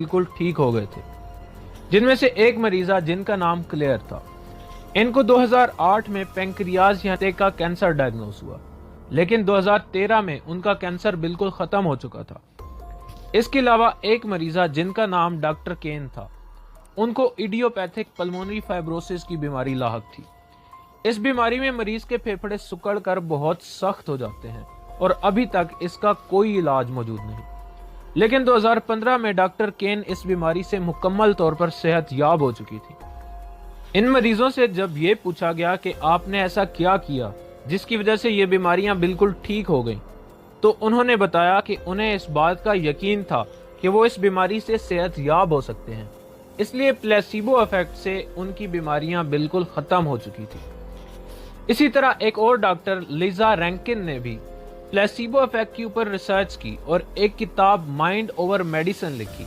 बिल्कुल ठीक हो गए थे, जिनमें से एक मरीजा जिनका नाम क्लेयर था। इनको 2008 में पेंक्रियाज हृदय का कैंसर डायग्नोस हुआ, लेकिन 2013 में उनका कैंसर बिल्कुल खत्म हो चुका था। इसके अलावा एक मरीजा जिनका नाम डॉक्टर केन था, उनको इडियोपैथिक पल्मोनरी फाइब्रोसिस की बीमारी लाहक थी। इस बीमारी में मरीज के फेफड़े सिकुड़ कर बहुत सख्त हो जाते हैं और अभी तक इसका कोई इलाज मौजूद नहीं। लेकिन 2015 में डॉक्टर केन इस बीमारी से मुकम्मल तौर पर सेहत याब हो चुकी थी। इन मरीजों से जब ये पूछा गया कि आपने ऐसा क्या किया जिसकी वजह से ये बीमारियां बिल्कुल ठीक हो गईं, तो उन्होंने बताया कि उन्हें इस बात का यकीन था कि वो इस बीमारी से सेहत याब हो सकते हैं, इसलिए प्लेसिबो इफेक्ट से उनकी बीमारियां बिल्कुल खत्म हो चुकी थी। इसी तरह एक और डॉक्टर लिजा रैंकिन ने भी प्लेसिबो इफेक्ट के ऊपर रिसर्च की और एक किताब माइंड ओवर मेडिसिन लिखी।